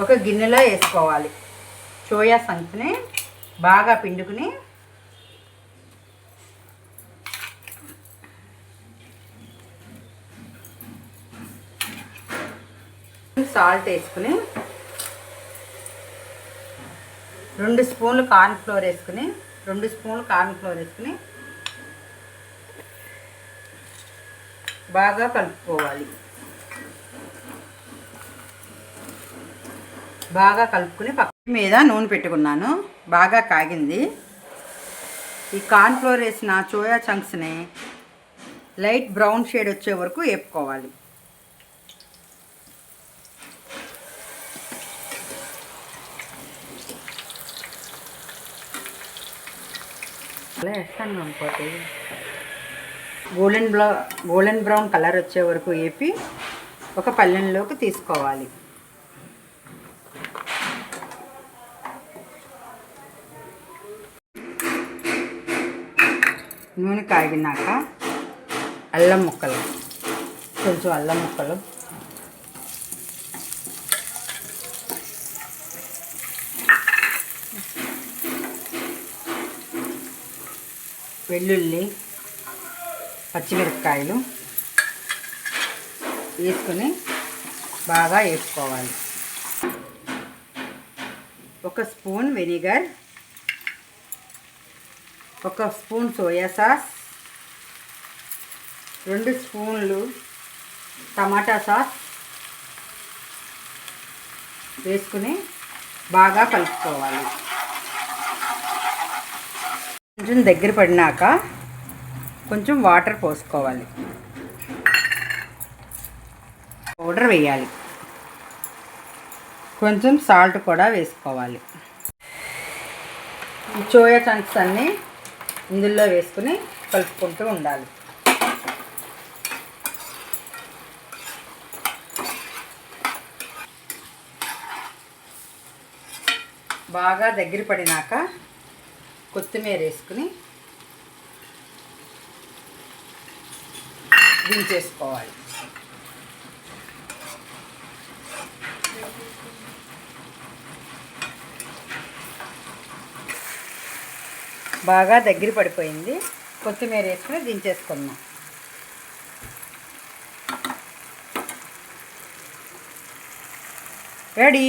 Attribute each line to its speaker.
Speaker 1: ఒక గిన్నెలో వేసుకోవాలి. సోయా చంక్స్ని బాగా పిండుకుని సాల్ట్ వేసుకుని 2 స్పూన్లు కార్న్ ఫ్లోర్ వేసుకుని 2 స్పూన్లు కార్న్ ఫ్లోర్ వేసుకుని బాగా కలుపుకోవాలి. బాగా కలుపుకుని పక్క మీద నూనె పెట్టుకున్నాను. బాగా కాగింది. ఈ కార్న్ ఫ్లోర్ వేసిన సోయా చంక్స్ని లైట్ బ్రౌన్ షేడ్ వచ్చే వరకు వేపుకోవాలి. అలా వేస్తాను అనుకోండి. గోల్డెన్ బ్రౌన్ కలర్ వచ్చే వరకు వేపి ఒక పళ్ళెంలోకి తీసుకోవాలి. నూనె కాగినాక అల్లం ముక్కలు, కొంచెం అల్లం ముక్కలు, వెల్లుల్లి, పచ్చిమిరపకాయలు వేసుకొని బాగా వేసుకోవాలి. 1 spoon vinegar, 1 spoon soya sauce, 2 స్పూన్లు టమాటా సాస్ వేసుకుని బాగా కలుపుకోవాలి. కొంచెం దగ్గర పడినాక కొంచెం వాటర్ పోసుకోవాలి. పౌడర్ వేయాలి. కొంచెం సాల్ట్ కూడా వేసుకోవాలి. ఈ సోయా చంక్స్ అన్నీ ఇందులో వేసుకుని కలుపుకుంటూ ఉండాలి. బాగా దగ్గర పడినాక కొత్తిమీర వేసుకుని దించేసుకోవాలి. బాగా దగ్గర పడిపోయింది. కొత్తిమీర వేసుకుని దించేసుకున్నాం. రెడీ.